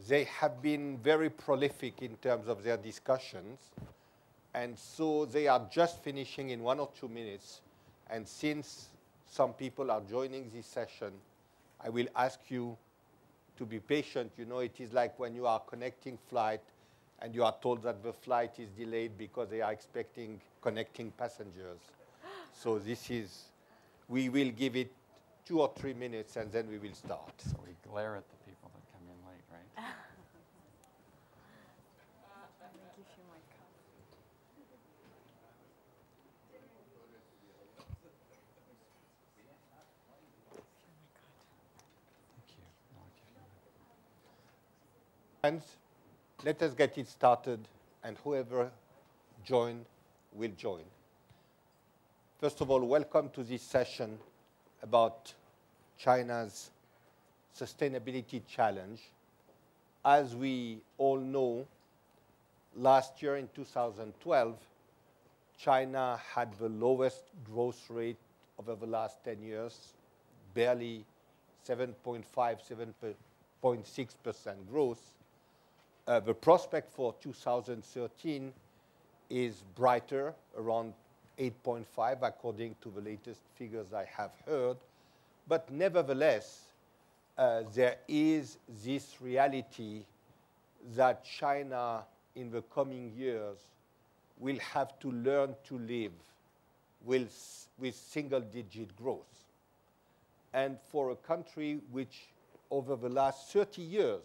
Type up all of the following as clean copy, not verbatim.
They have been very prolific in terms of their discussions. And so they are just finishing in 1 or 2 minutes. And since some people are joining this session, I will ask you to be patient. You know, it is like when you are connecting flight and you are told that the flight is delayed because they are expecting connecting passengers. So this is, we will give it 2 or 3 minutes and then we will start. So we glare at the people that come in late, right? Let me give you my cup. Thank you. No, I'll give you that. Friends, let us get it started, and whoever join will join. First of all, welcome to this session about China's sustainability challenge. As we all know, last year in 2012, China had the lowest growth rate over the last 10 years, barely 7.5, 7.6% growth. The prospect for 2013 is brighter, around 8.5, according to the latest figures I have heard. But nevertheless, there is this reality that China, in the coming years, will have to learn to live with single-digit growth. And for a country which, over the last 30 years,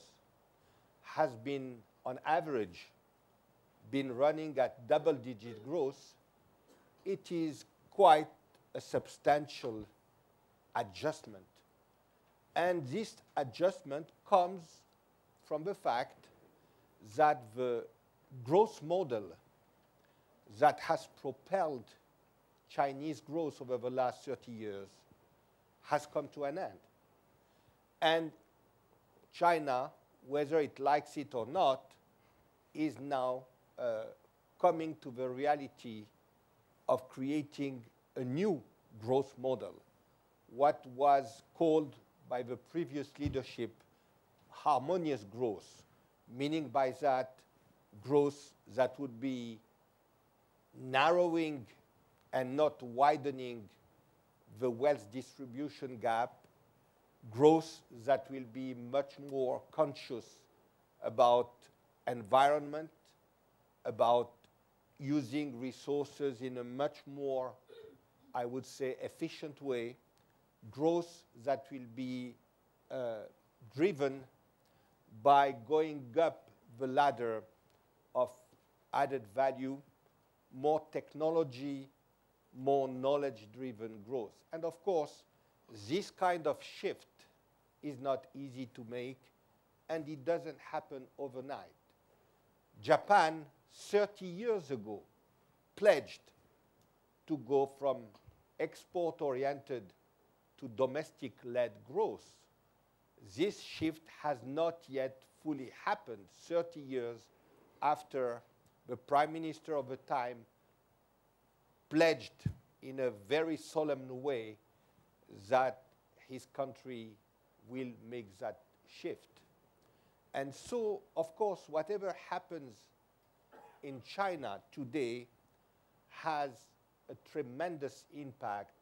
has been, on average, been running at double-digit growth, it is quite a substantial adjustment. And this adjustment comes from the fact that the growth model that has propelled Chinese growth over the last 30 years has come to an end. And China, whether it likes it or not, is now coming to the reality of creating a new growth model, what was called by the previous leadership harmonious growth, meaning by that growth that would be narrowing and not widening the wealth distribution gap, growth that will be much more conscious about environment, about using resources in a much more, I would say, efficient way, growth that will be driven by going up the ladder of added value, more technology, more knowledge-driven growth. And of course, this kind of shift is not easy to make, and it doesn't happen overnight. Japan, 30 years ago, pledged to go from export-oriented to domestic-led growth. This shift has not yet fully happened 30 years after the Prime Minister of the time pledged in a very solemn way that his country will make that shift. And so, of course, whatever happens in China today has a tremendous impact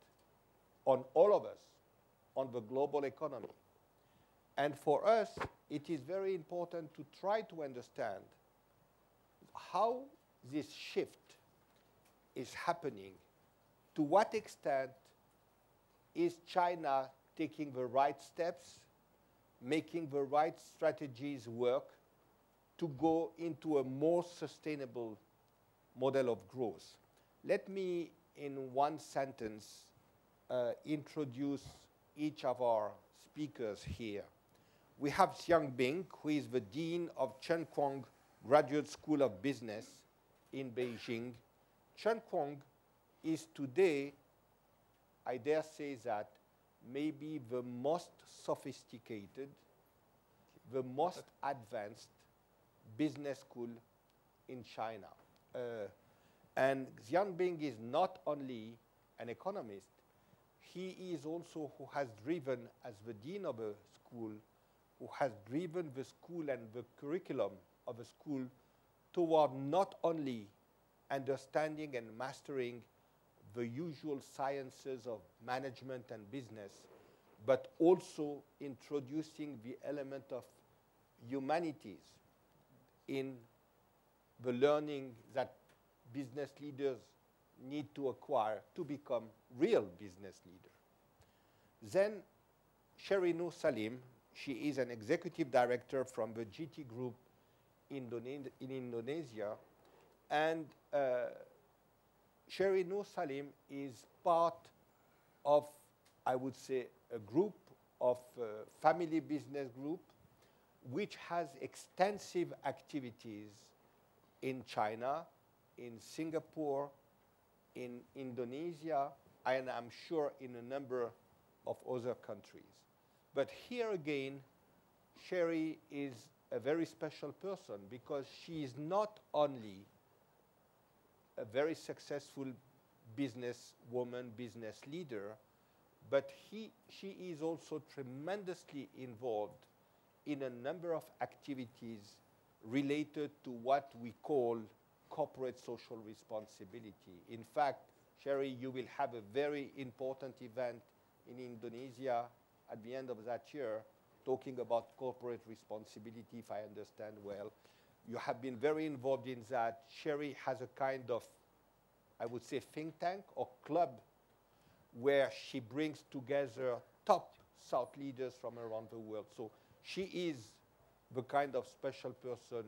on all of us, on the global economy. And for us, it is very important to try to understand how this shift is happening. To what extent is China taking the right steps, making the right strategies work to go into a more sustainable model of growth? Let me, in one sentence, introduce each of our speakers here. We have Xiang Bing, who is the Dean of Chen Kuang Graduate School of Business in Beijing. Chen Kuang is today, I dare say that, maybe the most sophisticated, the most advanced business school in China. And Xiang Bing is not only an economist, he is also who has driven, as the dean of a school, who has driven the school and the curriculum of the school toward not only understanding and mastering the usual sciences of management and business, but also introducing the element of humanities in the learning that business leaders need to acquire to become real business leaders. Then Cherie Nursalim, she is an executive director from the Giti group in Indonesia, and Cherie Nursalim is part of, I would say, a group of family business group which has extensive activities in China, in Singapore, in Indonesia, and I'm sure in a number of other countries. But here again, Cherie is a very special person because she is not only a very successful businesswoman, business leader, but she is also tremendously involved in a number of activities related to what we call corporate social responsibility. In fact, Cherie, you will have a very important event in Indonesia at the end of that year talking about corporate responsibility, if I understand well. You have been very involved in that. Cherie has a kind of, I would say, think tank or club where she brings together top South leaders from around the world. So she is the kind of special person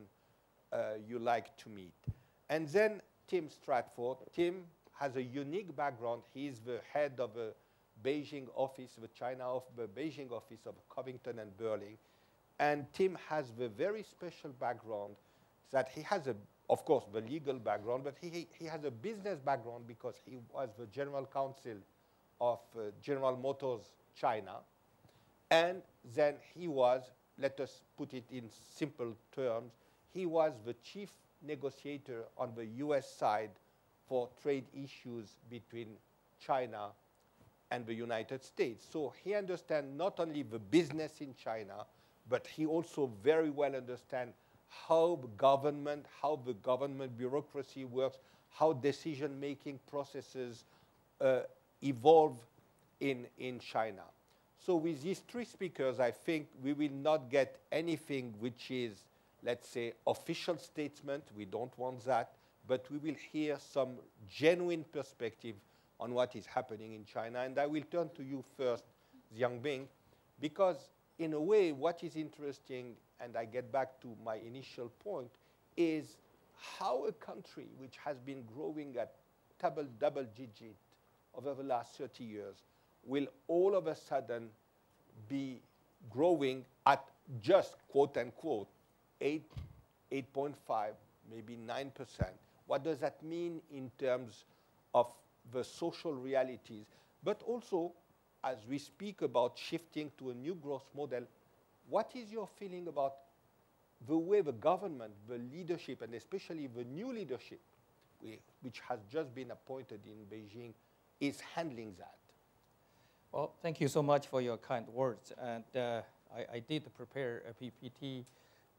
you like to meet. And then Tim Stratford. Tim has a unique background. He is the head of a Beijing office, the Beijing office of Covington and Burling. And Tim has the very special background that he has, of course, the legal background, but he has a business background because he was the general counsel of General Motors China. And then he was, let us put it in simple terms, he was the chief negotiator on the US side for trade issues between China and the United States. So he understands not only the business in China, but he also very well understands how the government bureaucracy works, how decision-making processes evolve in China. So with these three speakers, I think we will not get anything which is, let's say, official statement. We don't want that. But we will hear some genuine perspective on what is happening in China. And I will turn to you first, Xiangbing, because in a way, what is interesting, and I get back to my initial point, is how a country which has been growing at double digit over the last 30 years will all of a sudden be growing at just, quote unquote, 8.5, maybe 9%. What does that mean in terms of the social realities? But also, as we speak about shifting to a new growth model, what is your feeling about the way the government, the leadership, and especially the new leadership, which has just been appointed in Beijing, is handling that? Well, thank you so much for your kind words. And I did prepare a PPT,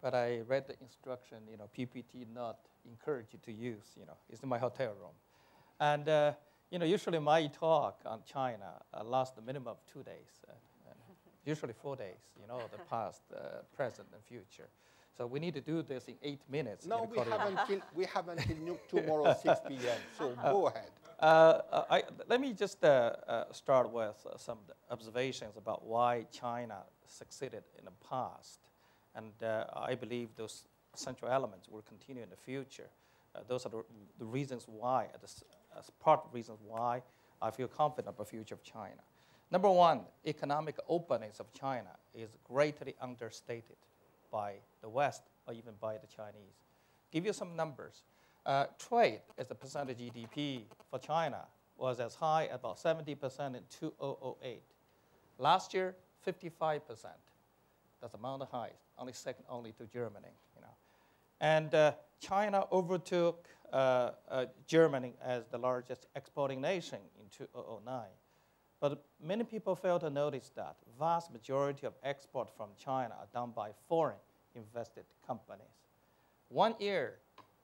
but I read the instruction, PPT not encouraged you to use, it's in my hotel room. And, usually my talk on China lasts a minimum of 2 days, usually 4 days, the past, present, and future. So we need to do this in 8 minutes. No, we have until tomorrow, 6 p.m., so go ahead. Let me just start with some observations about why China succeeded in the past. And I believe those central elements will continue in the future. Those are the reasons why, as part of the reasons why I feel confident about the future of China. Number one, economic openness of China is greatly understated by the West or even by the Chinese. Give you some numbers. Trade as a percentage of GDP for China was as high as about 70% in 2008. Last year, 55%. That's among the highest, only second only to Germany. And China overtook Germany as the largest exporting nation in 2009. But many people fail to notice that vast majority of export from China are done by foreign invested companies. 1 year,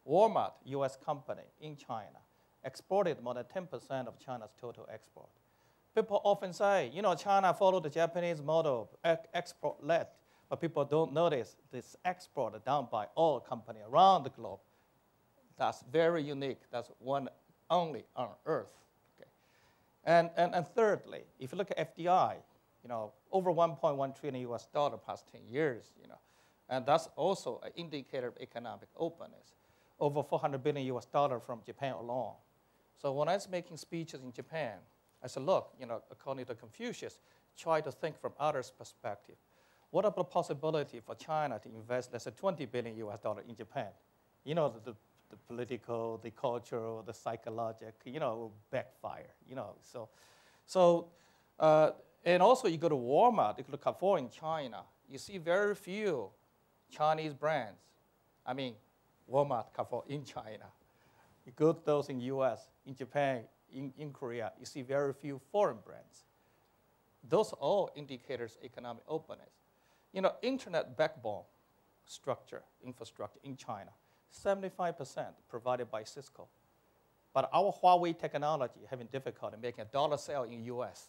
Walmart, US company in China, exported more than 10% of China's total export. People often say, China followed the Japanese model, export-led, but people don't notice this export is done by all companies around the globe. That's very unique. That's one only on Earth. Okay. And thirdly, if you look at FDI, over 1.1 trillion US dollar past 10 years, and that's also an indicator of economic openness. Over 400 billion US dollar from Japan alone. So when I was making speeches in Japan, I said, look, according to Confucius, try to think from others' perspective. What are the possibility for China to invest, let's say, 20 billion US dollar in Japan? The political, the cultural, the psychological, backfire, and also you go to Walmart, you go to Carrefour in China, you see very few Chinese brands. I mean, Walmart, Carrefour in China. You go to those in US, in Japan, in Korea, you see very few foreign brands. Those are all indicators of economic openness. Internet backbone infrastructure in China, 75% provided by Cisco. But our Huawei technology having difficulty making a dollar sale in US.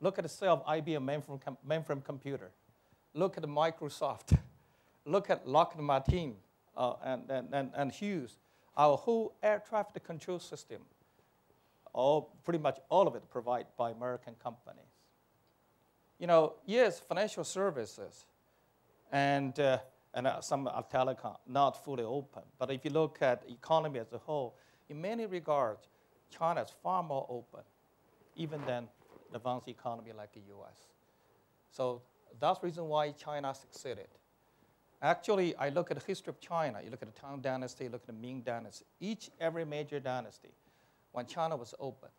Look at the sale of IBM mainframe computer. Look at Microsoft. Look at Lockheed Martin and Hughes. Our whole air traffic control system, pretty much all of it provided by American companies. Yes, financial services and some are telecom, not fully open. But if you look at the economy as a whole, in many regards, China is far more open, even than an advanced economy like the US. So that's the reason why China succeeded. Actually, I look at the history of China. You look at the Tang Dynasty, look at the Ming Dynasty. Every major dynasty, when China was open,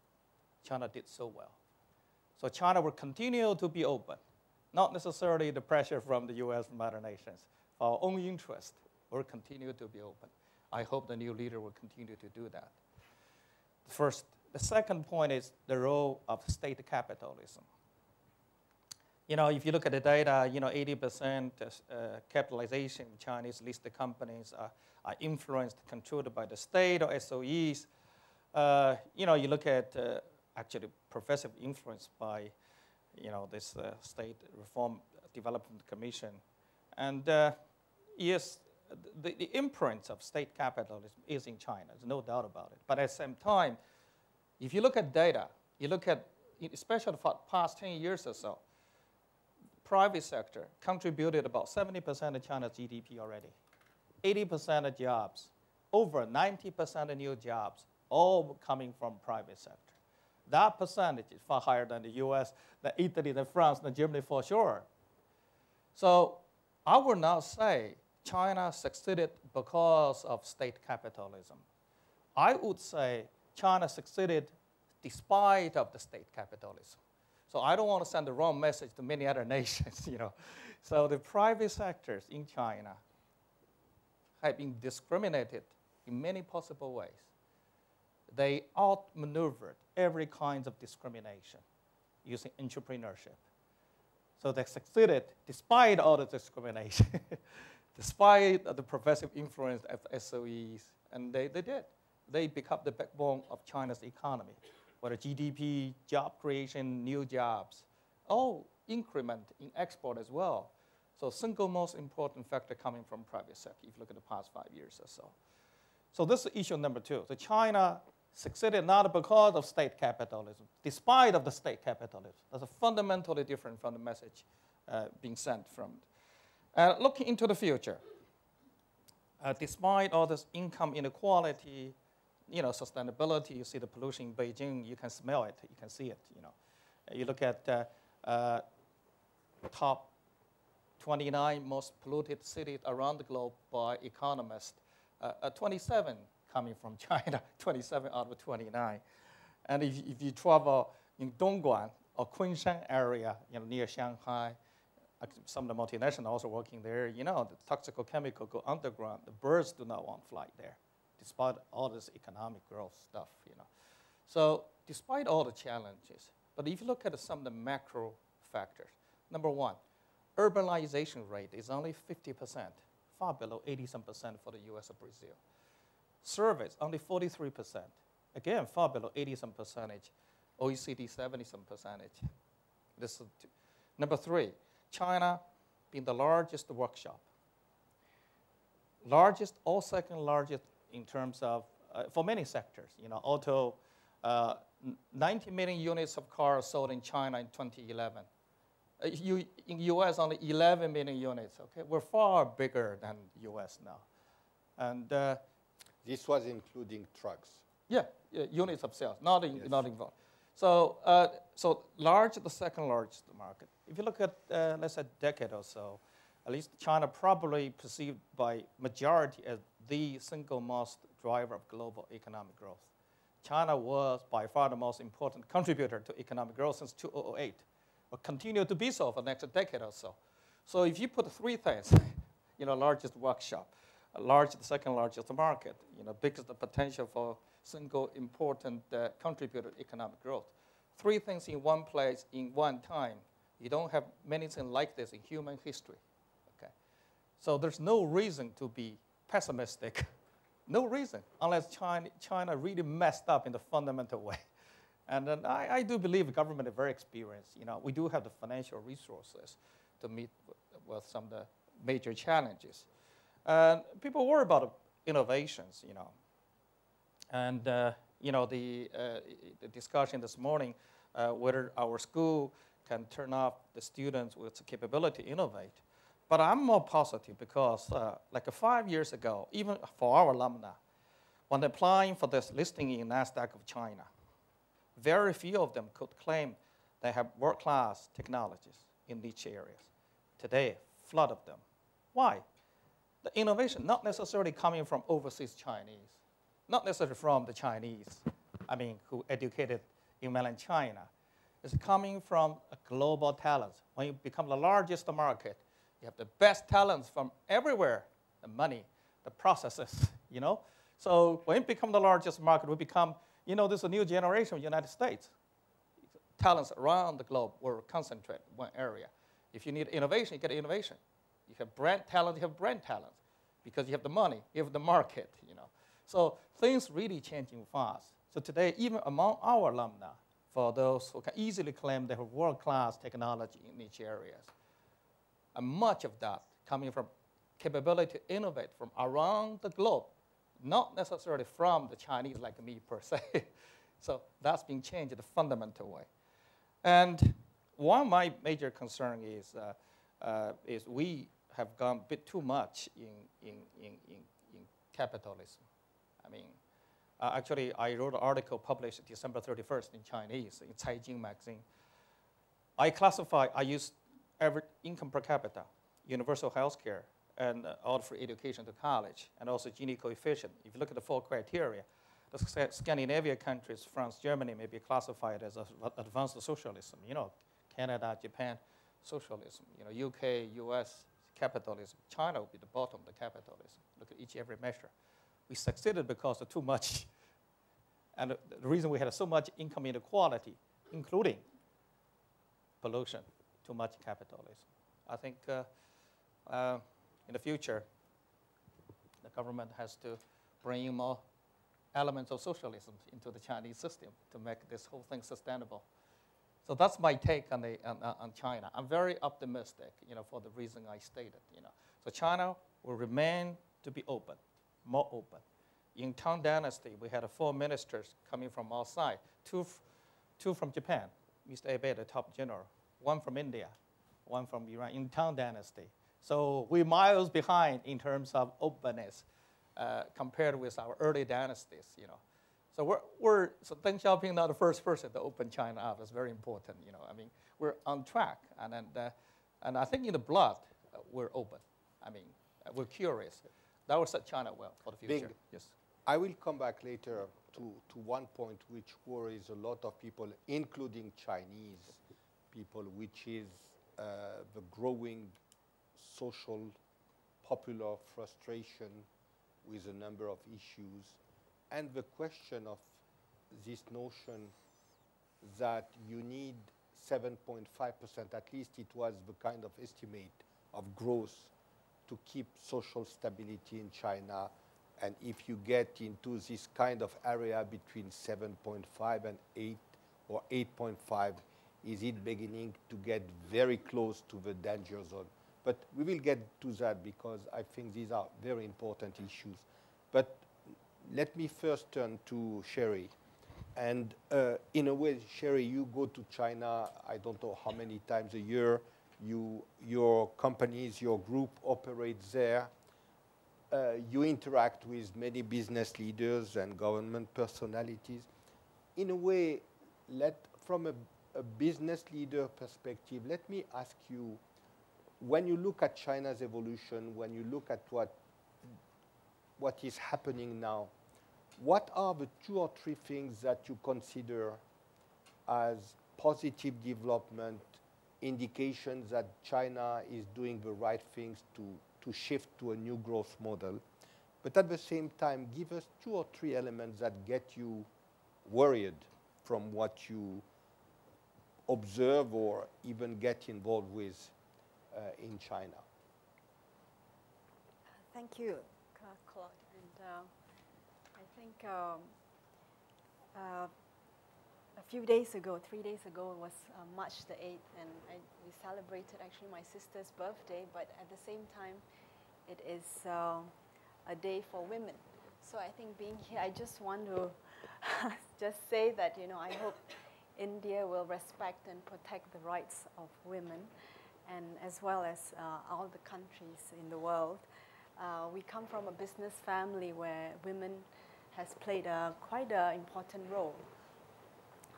China did so well. So China will continue to be open, not necessarily the pressure from the US and other nations. For our own interest, we'll continue to be open. I hope the new leader will continue to do that. First, the second point is the role of state capitalism. If you look at the data, 80% capitalization of Chinese listed companies are influenced, controlled by the state or SOEs. You look at actually progressive influence by, this State Reform Development Commission. And yes, the imprint of state capitalism is in China. There's no doubt about it. But at the same time, if you look at data, you look at, especially for the past 10 years or so, private sector contributed about 70% of China's GDP already. 80% of jobs, over 90% of new jobs, all coming from private sector. That percentage is far higher than the US, than Italy, than France, than Germany for sure. So I would not say China succeeded because of state capitalism. I would say China succeeded despite of the state capitalism. So I don't want to send the wrong message to many other nations, So the private sectors in China have been discriminated in many possible ways. They outmaneuvered every kind of discrimination using entrepreneurship. So they succeeded despite all the discrimination, despite the progressive influence of SOEs, and they did. They become the backbone of China's economy, whether GDP, job creation, new jobs, all increment in export as well. So single most important factor coming from private sector, if you look at the past 5 years or so. So this is issue number 2. So China succeeded not because of state capitalism, despite of the state capitalism. That's a fundamentally different from the message being sent from it. Looking into the future, despite all this income inequality, sustainability, you see the pollution in Beijing, you can smell it, you can see it, You look at top 29 most polluted cities around the globe by economists, 27 coming from China, 27 out of 29. And if you travel in Dongguan or Kunshan area, near Shanghai, some of the multinationals also working there, the toxic chemical go underground. The birds do not want to fly there, despite all this economic growth stuff, So despite all the challenges, But if you look at some of the macro factors, number one, urbanization rate is only 50%, far below 80-some% for the US or Brazil. Service, only 43%. Again, far below 80-some percentage. OECD, 70-some percentage. This is number three, China being the largest workshop. Largest or second largest in terms of, for many sectors, auto, 90 million units of cars sold in China in 2011. In US, only 11 million units, okay? We're far bigger than US now. And this was including trucks. Yeah, units of sales, not involved. So, the second largest market. If you look at, let's say, a decade or so, at least China probably perceived by majority as the single most driver of global economic growth. China was by far the most important contributor to economic growth since 2008, will continue to be so for the next decade or so. So if you put three things, largest workshop, the second largest market, biggest potential for single important contributor to economic growth. Three things in one place in one time. You don't have many things like this in human history. Okay, so there's no reason to be pessimistic. No reason, unless China really messed up in the fundamental way. And then I do believe the government is very experienced. We do have the financial resources to meet with some of the major challenges. And people worry about innovations, And the discussion this morning, whether our school can turn off the students with the capability to innovate. But I'm more positive because, like 5 years ago, even for our alumni, when applying for this listing in NASDAQ of China, very few of them could claim they have world-class technologies in niche areas. Today, flood of them. Why? The innovation not necessarily coming from overseas Chinese, not necessarily from the Chinese, who educated in mainland China. It's coming from a global talent. When you become the largest market, you have the best talents from everywhere, the money, the processes, So when you become the largest market, we become, there's a new generation of the United States. Talents around the globe will concentrate in one area. If you need innovation, you get innovation. You have brand talent, you have brand talent. Because you have the money, you have the market, So things really changing fast. So today, even among our alumni, for those who can easily claim they have world-class technology in niche areas, and much of that coming from capability to innovate from around the globe, not necessarily from the Chinese like me per se. So that's been changed in a fundamental way. And one of my major concern is we have gone a bit too much in capitalism. Actually, I wrote an article published December 31st in Chinese in Caijing magazine. I use average income per capita, universal health care, and all free education to college, and also Gini coefficient. If you look at the 4 criteria, the Scandinavian countries, France, Germany, may be classified as advanced socialism. Canada, Japan, socialism. UK, US, capitalism. China will be the bottom of the capitalism. Look at every measure. We succeeded because of too much. And the reason we had so much income inequality, including pollution, too much capitalism. I think in the future, the government has to bring in more elements of socialism into the Chinese system to make this whole thing sustainable. So that's my take on China. I'm very optimistic, for the reason I stated. So China will remain to be open, more open. In Tang Dynasty, we had 4 ministers coming from outside, two from Japan, Mr. Abe, the top general, 1 from India, 1 from Iran, in Tang Dynasty. So we're miles behind in terms of openness compared with our early dynasties, So so Deng Xiaoping now the first person to open China up. It's very important, We're on track, and I think in the blood, we're open. We're curious. That will set China well for the future. Bing, yes. I will come back later to one point which worries a lot of people, including Chinese people, which is the growing social, popular frustration with a number of issues, and the question of this notion that you need 7.5%, at least it was the kind of estimate of growth to keep social stability in China. And if you get into this kind of area between 7.5 and 8 or 8.5, is it beginning to get very close to the danger zone? But we will get to that because I think these are very important issues. But let me first turn to Cherie. And in a way, Cherie, you go to China, I don't know how many times a year. Your companies, your group operates there. You interact with many business leaders and government personalities. In a way, from a business leader perspective, let me ask you, when you look at China's evolution, when you look at what is happening now, what are the 2 or 3 things that you consider as positive development, indications that China is doing the right things to shift to a new growth model? But at the same time, give us 2 or 3 elements that get you worried from what you observe or even get involved with in China. Thank you, Claude. And I think a few days ago, 3 days ago, was March the 8th, and we celebrated actually my sister's birthday, but at the same time, it is a day for women. So I think being here, I just want to just say that, I hope India will respect and protect the rights of women, and as well as all the countries in the world. We come from a business family where women has played quite an important role.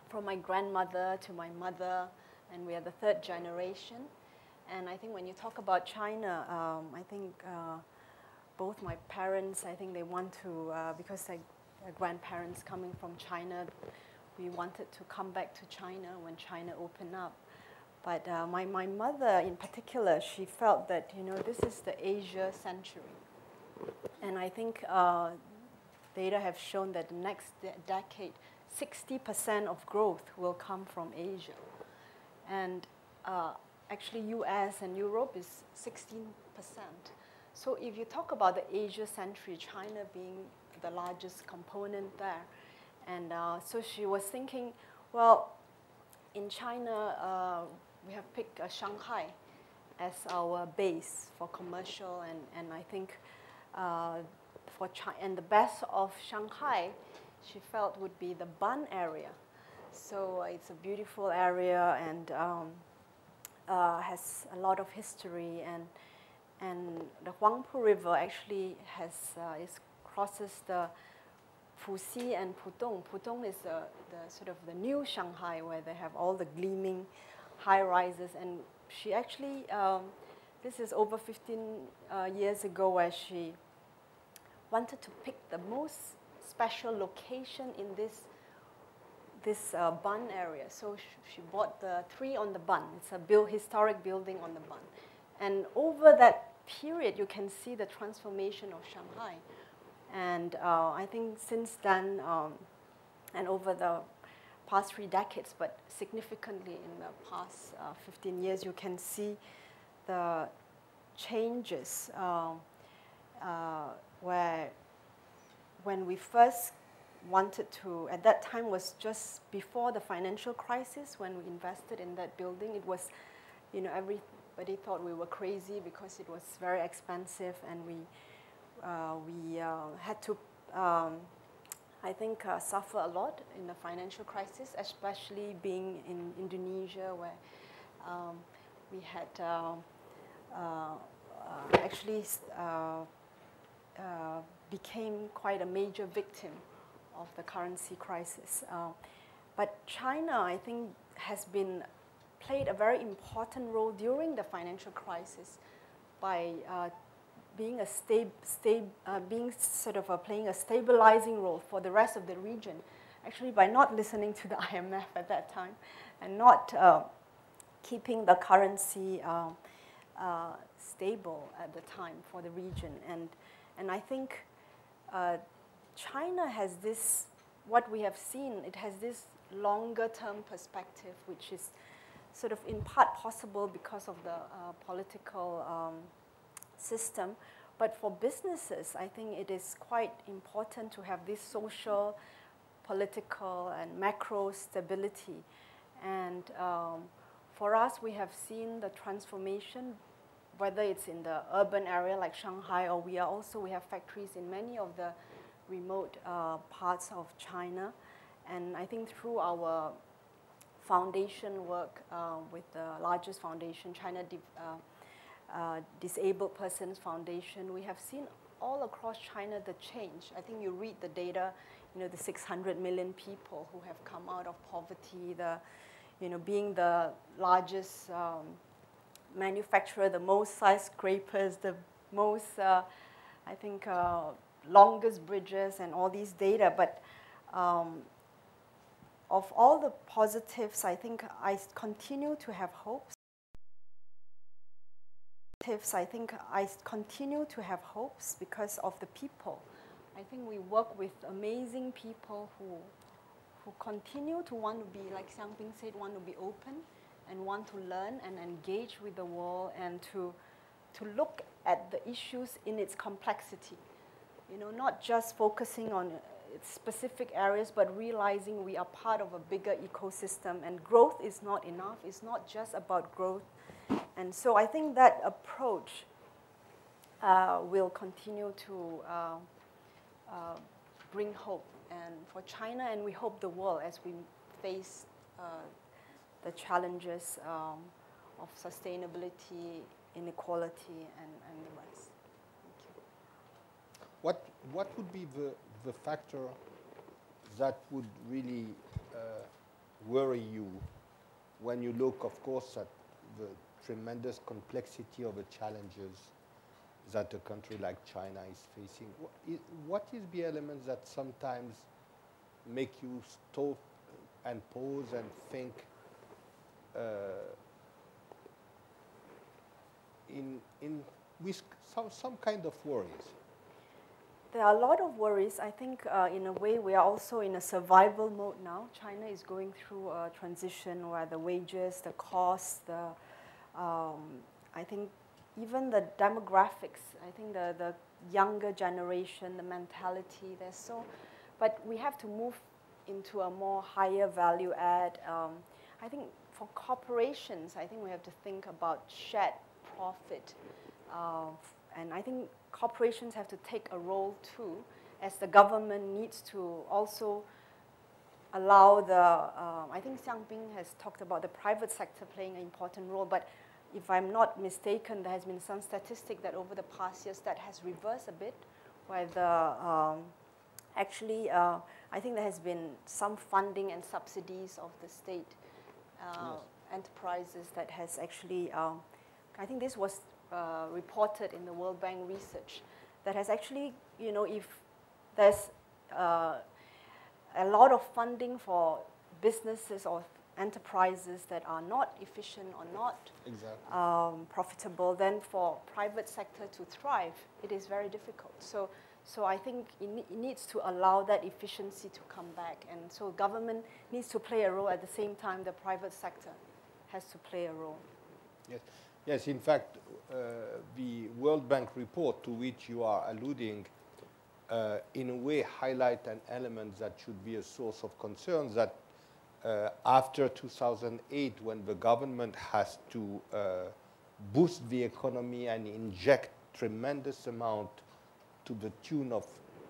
From my grandmother to my mother, and we are the 3rd generation. And I think when you talk about China, I think both my parents, I think they want to, because my grandparents coming from China, we wanted to come back to China when China opened up. But my mother in particular, she felt that, this is the Asia century. And I think data have shown that the next decade, 60% of growth will come from Asia. And actually US and Europe is 16%. So if you talk about the Asia century, China being the largest component there. And so she was thinking, well, in China, we have picked Shanghai as our base for commercial, and I think for China, and the best of Shanghai, she felt would be the Bund area. So it's a beautiful area and has a lot of history, and the Huangpu River actually crosses the Puxi and Pudong. Pudong is the sort of the new Shanghai where they have all the gleaming high-rises, and she actually, this is over 15 years ago, where she wanted to pick the most special location in this Bund area. So she bought the 3 on the Bund. It's a historic building on the Bund. And over that period, you can see the transformation of Shanghai. And I think since then, and over the past 3 decades, but significantly in the past 15 years, you can see the changes where when we first wanted to, at that time was just before the financial crisis, when we invested in that building, it was, everybody thought we were crazy because it was very expensive, and we had to, I think, suffer a lot in the financial crisis, especially being in Indonesia, where we had actually became quite a major victim of the currency crisis. But China, I think, has played a very important role during the financial crisis by being playing a stabilizing role for the rest of the region, actually by not listening to the IMF at that time and not keeping the currency stable at the time for the region. And I think China has this, what we have seen, it has this longer-term perspective, which is sort of in part possible because of the political system. But for businesses, I think it is quite important to have this social, political, and macro stability. And for us, we have seen the transformation, whether it's in the urban area like Shanghai, or we have factories in many of the remote parts of China. And I think through our foundation work with the largest foundation, China Disabled Persons Foundation, we have seen all across China the change. I think you read the data, the 600 million people who have come out of poverty, being the largest manufacturer, the most skyscrapers, the most, longest bridges and all these data. But of all the positives, I think I continue to have hopes. I continue to have hopes because of the people. I think we work with amazing people who continue to want to be, like Xiangping said, want to be open and want to learn and engage with the world and to look at the issues in its complexity. Not just focusing on specific areas, but realizing we are part of a bigger ecosystem, and growth is not enough. It's not just about growth. And so I think that approach will continue to bring hope and for China, and we hope the world as we face the challenges of sustainability, inequality, and the rest. Thank you. What would be the factor that would really worry you when you look, of course, at the tremendous complexity of the challenges that a country like China is facing? What is the elements that sometimes make you stop and pause and think with some kind of worries? There are a lot of worries. I think in a way we are also in a survival mode now. China is going through a transition where the wages, the costs, I think even the demographics, I think the younger generation, the mentality, but we have to move into a more higher value add. I think for corporations, I think we have to think about shared profit. And I think corporations have to take a role too, as the government needs to also allow I think Xiangping has talked about the private sector playing an important role, but if I'm not mistaken, there has been some statistic that over the past years that has reversed a bit, where I think there has been some funding and subsidies of the state enterprises that has actually, I think this was reported in the World Bank research, that has actually, if there's a lot of funding for businesses or enterprises that are not efficient or not profitable, then for private sector to thrive, it is very difficult. So I think it needs to allow that efficiency to come back. And so government needs to play a role. At the same time, the private sector has to play a role. Yes, in fact, the World Bank report to which you are alluding in a way highlight an element that should be a source of concern, that after 2008, when the government has to boost the economy and inject tremendous amount to the tune of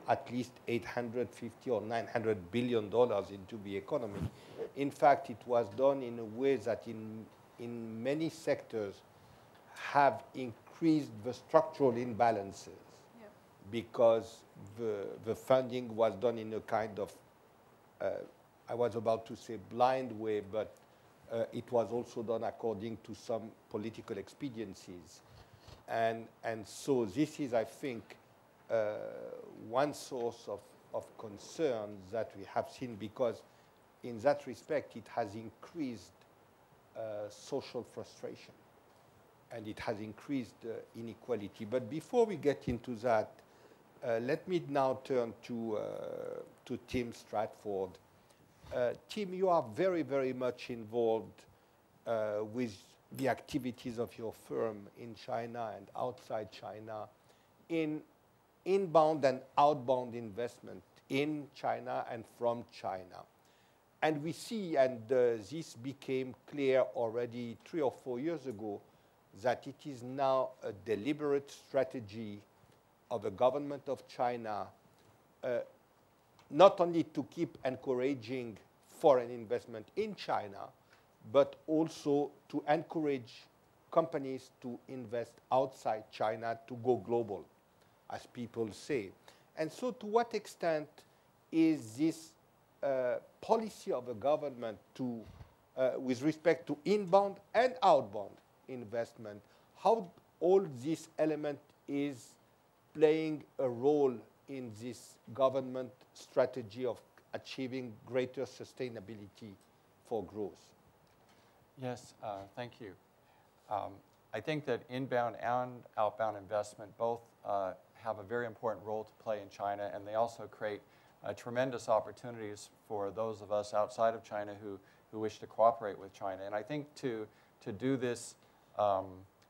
at least $850 or $900 billion into the economy, in fact, it was done in a way that in many sectors have increased the structural imbalances because the funding was done in a kind of, I was about to say blind way, but it was also done according to some political expediencies. And so this is, I think, one source of concern that we have seen, because in that respect it has increased social frustration and it has increased inequality. But before we get into that, let me now turn to Tim Stratford. Tim, you are very, very much involved with the activities of your firm in China and outside China in inbound and outbound investment in China and from China. And we see, and this became clear already 3 or 4 years ago, that it is now a deliberate strategy of the government of China not only to keep encouraging foreign investment in China, but also to encourage companies to invest outside China to go global, as people say. And so to what extent is this policy of the government to, with respect to inbound and outbound investment, how all this element is playing a role in this government strategy of achieving greater sustainability for growth? Yes, thank you. I think that inbound and outbound investment both have a very important role to play in China, and they also create tremendous opportunities for those of us outside of China who wish to cooperate with China. And I think to do this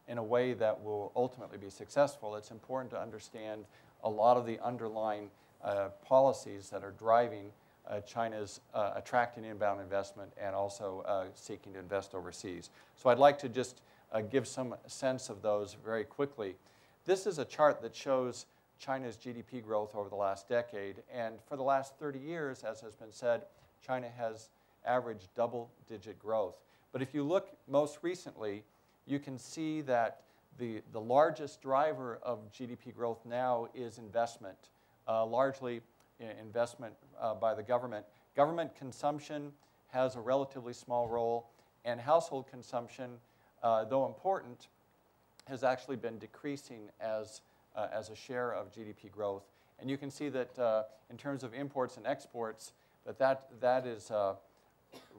in a way that will ultimately be successful, it's important to understand a lot of the underlying policies that are driving China's attracting inbound investment and also seeking to invest overseas. So I'd like to just give some sense of those very quickly. This is a chart that shows China's GDP growth over the last decade. And for the last 30 years, as has been said, China has averaged double-digit growth. But if you look most recently, you can see that the largest driver of GDP growth now is investment, largely investment by the government. Government consumption has a relatively small role, and household consumption, though important, has actually been decreasing as a share of GDP growth. And you can see that in terms of imports and exports, that is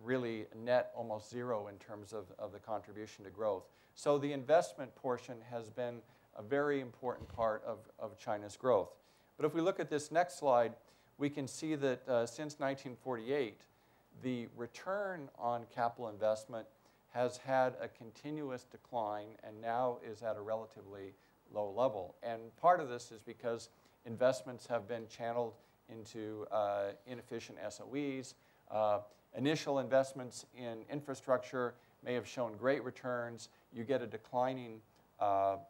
really net almost zero in terms of the contribution to growth. So the investment portion has been a very important part of China's growth. But if we look at this next slide, we can see that since 1948, the return on capital investment has had a continuous decline and now is at a relatively low level. And part of this is because investments have been channeled into inefficient SOEs. Initial investments in infrastructure may have shown great returns. You get a declining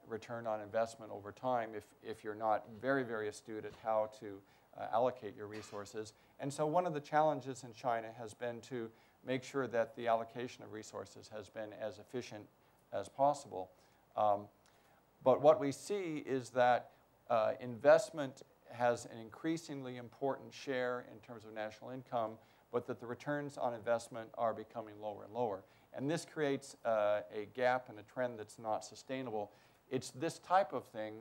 return on investment over time if you're not very, very astute at how to allocate your resources. And so one of the challenges in China has been to make sure that the allocation of resources has been as efficient as possible. But what we see is that investment has an increasingly important share in terms of national income, but that the returns on investment are becoming lower and lower. And this creates a gap and a trend that's not sustainable. It's this type of thing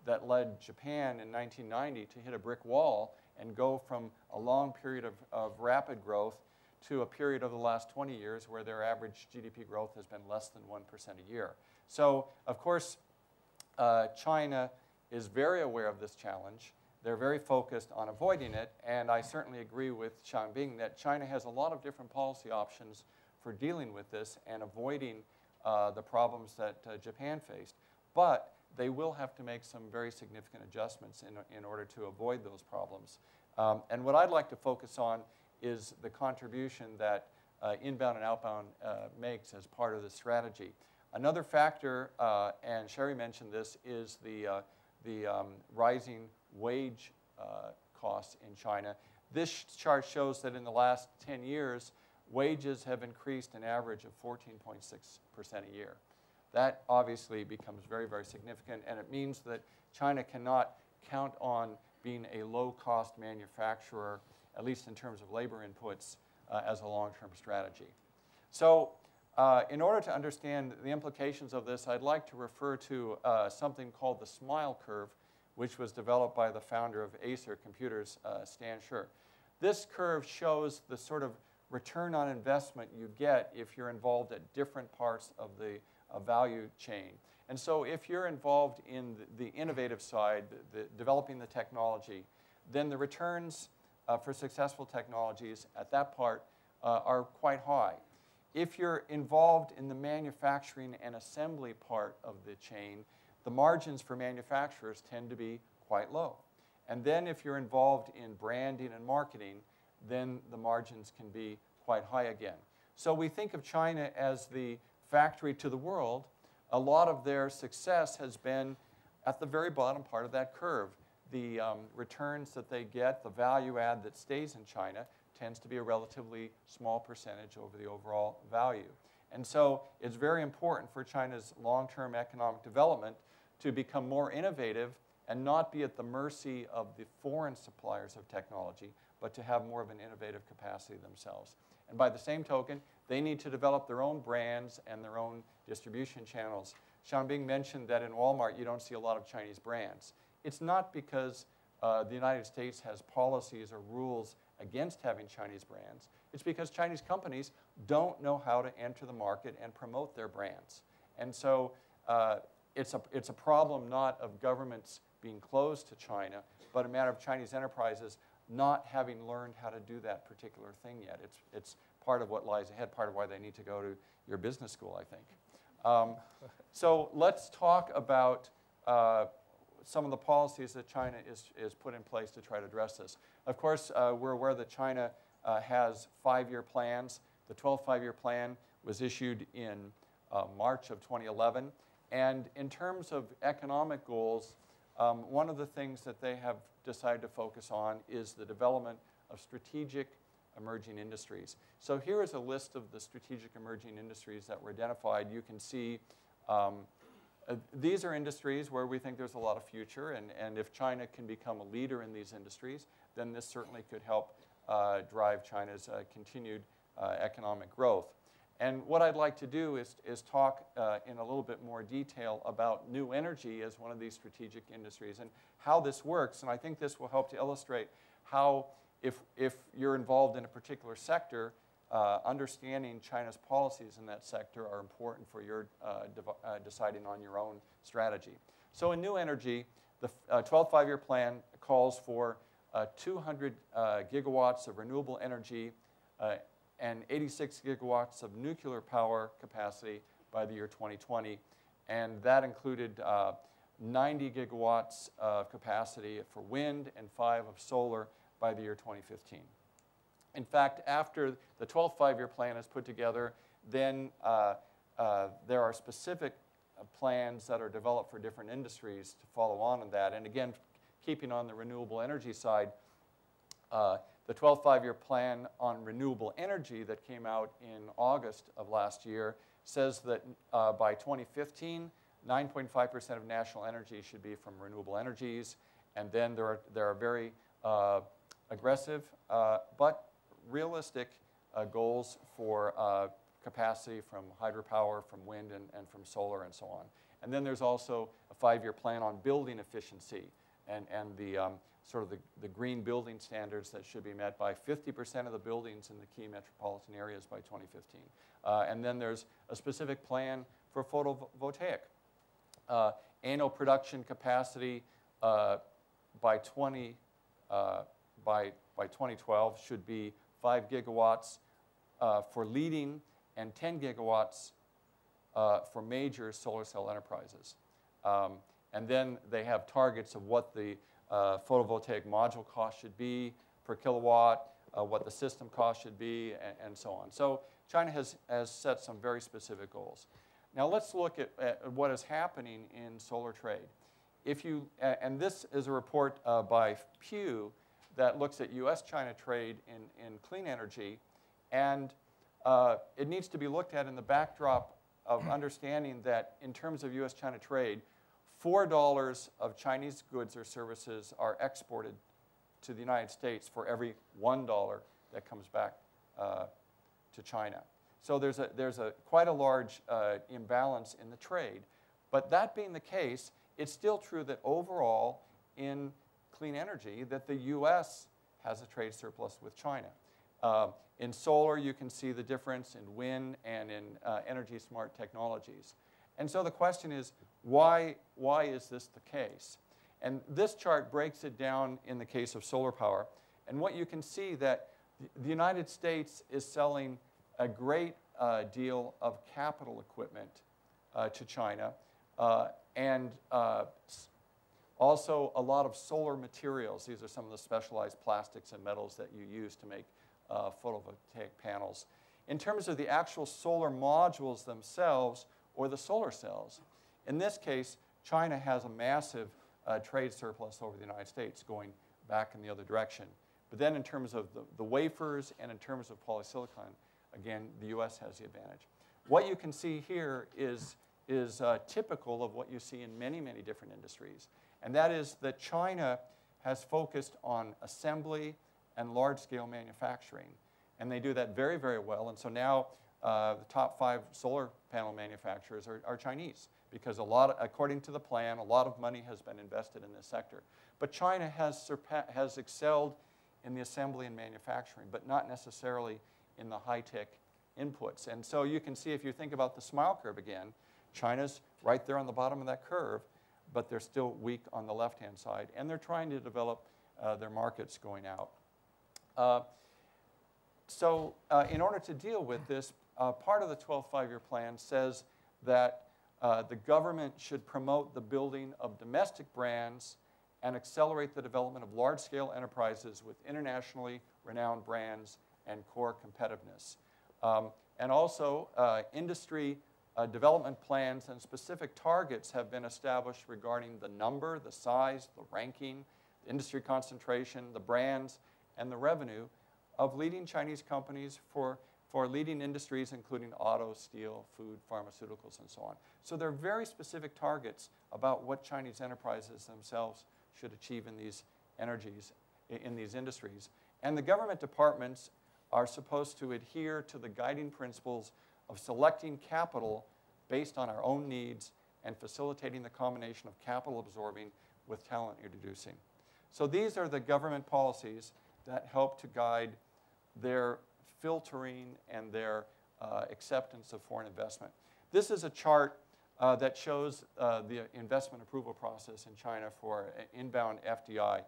that led Japan in 1990 to hit a brick wall and go from a long period of rapid growth to a period of the last 20 years where their average GDP growth has been less than 1% a year. So, of course, China is very aware of this challenge. They're very focused on avoiding it, and I certainly agree with Xiangbing that China has a lot of different policy options for dealing with this and avoiding the problems that Japan faced. But they will have to make some very significant adjustments in order to avoid those problems. And what I'd like to focus on is the contribution that inbound and outbound makes as part of the strategy. Another factor, and Cherie mentioned this, is the rising wage costs in China. This chart shows that in the last 10 years, wages have increased an average of 14.6% a year. That obviously becomes very, very significant, and it means that China cannot count on being a low-cost manufacturer, at least in terms of labor inputs, as a long-term strategy. So in order to understand the implications of this, I'd like to refer to something called the SMILE curve, which was developed by the founder of Acer Computers, Stan Scher. This curve shows the sort of return on investment you get if you're involved at different parts of the value chain. And so if you're involved in the innovative side, developing the technology, then the returns for successful technologies at that part are quite high. If you're involved in the manufacturing and assembly part of the chain, the margins for manufacturers tend to be quite low. And then if you're involved in branding and marketing, then the margins can be quite high again. So we think of China as the factory to the world. A lot of their success has been at the very bottom part of that curve. The returns that they get, the value add that stays in China, tends to be a relatively small percentage over the overall value. And so it's very important for China's long-term economic development to become more innovative and not be at the mercy of the foreign suppliers of technology, but to have more of an innovative capacity themselves. And by the same token, they need to develop their own brands and their own distribution channels. Xiaobing mentioned that in Walmart you don't see a lot of Chinese brands. It's not because the United States has policies or rules against having Chinese brands. It's because Chinese companies don't know how to enter the market and promote their brands. And so it's a problem not of governments being closed to China, but a matter of Chinese enterprises not having learned how to do that particular thing yet. It's part of what lies ahead, part of why they need to go to your business school, I think. So let's talk about some of the policies that China is put in place to try to address this. Of course, we're aware that China has 5-year plans. The 12th 5-year plan was issued in March of 2011. And in terms of economic goals, one of the things that they have decided to focus on is the development of strategic emerging industries. So here is a list of the strategic emerging industries that were identified. You can see these are industries where we think there's a lot of future, and if China can become a leader in these industries, then this certainly could help drive China's continued economic growth. And what I'd like to do is talk in a little bit more detail about new energy as one of these strategic industries and how this works. And I think this will help to illustrate how, if you're involved in a particular sector, understanding China's policies in that sector are important for your deciding on your own strategy. So in new energy, the 12th 5-year plan calls for 200 gigawatts of renewable energy and 86 gigawatts of nuclear power capacity by the year 2020. And that included 90 gigawatts of capacity for wind and 5 of solar by the year 2015. In fact, after the 12th 5-year plan is put together, then there are specific plans that are developed for different industries to follow on that. And again, keeping on the renewable energy side, the 12th 5-year plan on renewable energy that came out in August of last year says that by 2015, 9.5% of national energy should be from renewable energies. And then there are very aggressive but realistic goals for capacity from hydropower, from wind, and from solar, and so on. And then there's also a 5-year plan on building efficiency and the sort of the green building standards that should be met by 50% of the buildings in the key metropolitan areas by 2015. And then there's a specific plan for photovoltaic. Annual production capacity by 2012 should be 5 gigawatts for leading and 10 gigawatts for major solar cell enterprises. And then they have targets of what the photovoltaic module cost should be per kilowatt, what the system cost should be, and so on. So China has set some very specific goals. Now let's look at what is happening in solar trade. And this is a report by Pew that looks at US-China trade in clean energy, and it needs to be looked at in the backdrop of understanding that in terms of US-China trade, $4 of Chinese goods or services are exported to the United States for every $1 that comes back to China. So there's quite a large imbalance in the trade. But that being the case, it's still true that overall in clean energy that the US has a trade surplus with China. In solar, you can see the difference in wind and in energy smart technologies. And so the question is, why is this the case? And this chart breaks it down in the case of solar power. And what you can see that The United States is selling a great deal of capital equipment to China, and also a lot of solar materials. These are some of the specialized plastics and metals that you use to make photovoltaic panels. In terms of the actual solar modules themselves, or the solar cells, in this case, China has a massive trade surplus over the United States, going back in the other direction. But then in terms of the wafers and in terms of polysilicon, again, the US has the advantage. What you can see here is typical of what you see in many, many different industries. And that is that China has focused on assembly and large-scale manufacturing. And they do that very, very well. And so now the top 5 solar panel manufacturers are Chinese, because according to the plan, a lot of money has been invested in this sector. But China has excelled in the assembly and manufacturing, but not necessarily in the high-tech inputs. And so you can see, if you think about the smile curve again, China's right there on the bottom of that curve, but they're still weak on the left-hand side, and they're trying to develop their markets going out. In order to deal with this, part of the 12th Five-Year Plan says that the government should promote the building of domestic brands and accelerate the development of large-scale enterprises with internationally renowned brands and core competitiveness. And also, industry development plans and specific targets have been established regarding the number, the size, the ranking, the industry concentration, the brands, and the revenue of leading Chinese companies for leading industries, including auto, steel, food, pharmaceuticals, and so on. So there are very specific targets about what Chinese enterprises themselves should achieve in these industries. And the government departments are supposed to adhere to the guiding principles of selecting capital based on our own needs and facilitating the combination of capital absorbing with talent introducing. So these are the government policies that help to guide their filtering and their acceptance of foreign investment. This is a chart that shows the investment approval process in China for inbound FDI.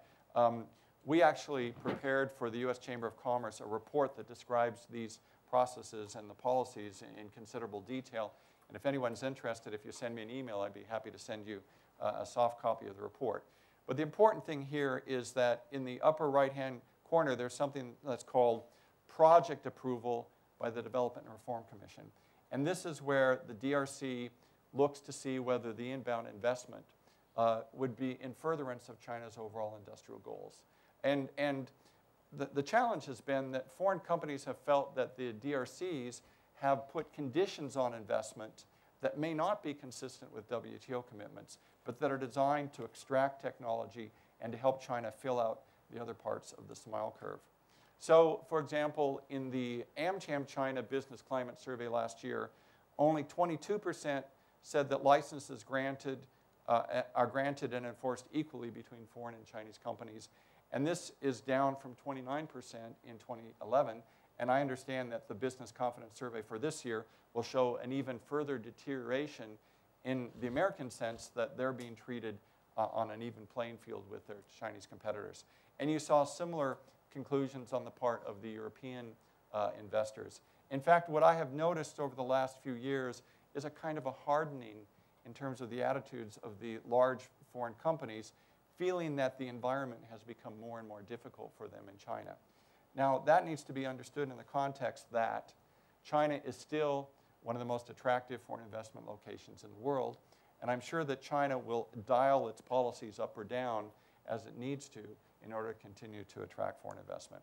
We actually prepared for the US Chamber of Commerce a report that describes these processes and the policies in considerable detail. And if anyone's interested, if you send me an email, I'd be happy to send you a soft copy of the report. But the important thing here is that in the upper right-hand corner, there's something that's called project approval by the Development and Reform Commission. And this is where the DRC looks to see whether the inbound investment would be in furtherance of China's overall industrial goals. And the challenge has been that foreign companies have felt that the DRCs have put conditions on investment that may not be consistent with WTO commitments, but that are designed to extract technology and to help China fill out the other parts of the smile curve. So, for example, in the AmCham China Business Climate Survey last year, only 22% said that licenses are granted and enforced equally between foreign and Chinese companies. And this is down from 29% in 2011. And I understand that the Business Confidence Survey for this year will show an even further deterioration in the American sense that they're being treated on an even playing field with their Chinese competitors. And you saw similar conclusions on the part of the European investors. In fact, what I have noticed over the last few years is a kind of a hardening in terms of the attitudes of the large foreign companies, feeling that the environment has become more and more difficult for them in China. Now, that needs to be understood in the context that China is still one of the most attractive foreign investment locations in the world, and I'm sure that China will dial its policies up or down as it needs to in order to continue to attract foreign investment.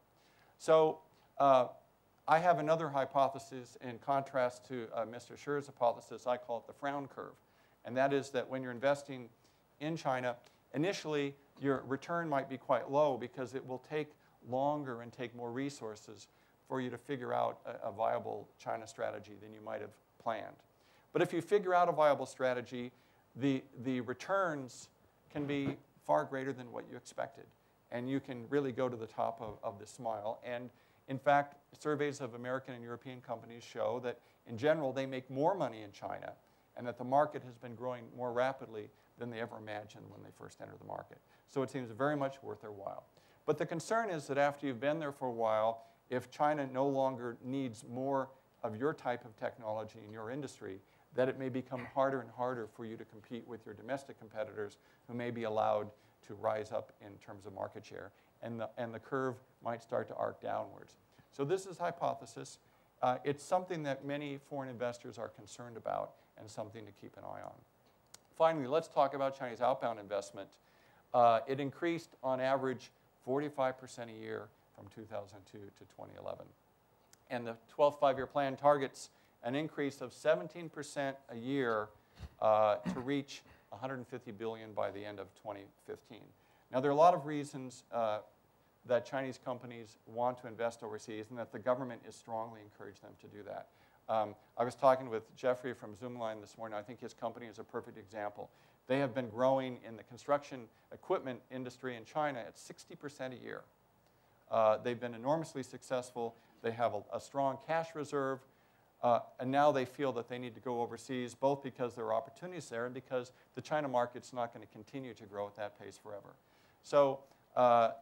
So I have another hypothesis in contrast to Mr. Scher's hypothesis. I call it the frown curve, and that is that when you're investing in China, initially your return might be quite low because it will take longer and take more resources for you to figure out a viable China strategy than you might have planned. But if you figure out a viable strategy, the returns can be far greater than what you expected. And you can really go to the top of the smile. And in fact, surveys of American and European companies show that in general, they make more money in China and that the market has been growing more rapidly than they ever imagined when they first entered the market. So it seems very much worth their while. But the concern is that after you've been there for a while if China no longer needs more of your type of technology in your industry, that it may become harder and harder for you to compete with your domestic competitors who may be allowed to rise up in terms of market share. And the curve might start to arc downwards. So this is hypothesis. It's something that many foreign investors are concerned about and something to keep an eye on. Finally, let's talk about Chinese outbound investment. It increased on average 45% a year from 2002 to 2011. And the 12th five-year plan targets an increase of 17% a year to reach 150 billion by the end of 2015. Now, there are a lot of reasons that Chinese companies want to invest overseas and that the government is strongly encouraging them to do that. I was talking with Cherie from Zoomline this morning. I think his company is a perfect example. They have been growing in the construction equipment industry in China at 60% a year. They've been enormously successful. They have a strong cash reserve. And now they feel that they need to go overseas, both because there are opportunities there and because the China market's not going to continue to grow at that pace forever. So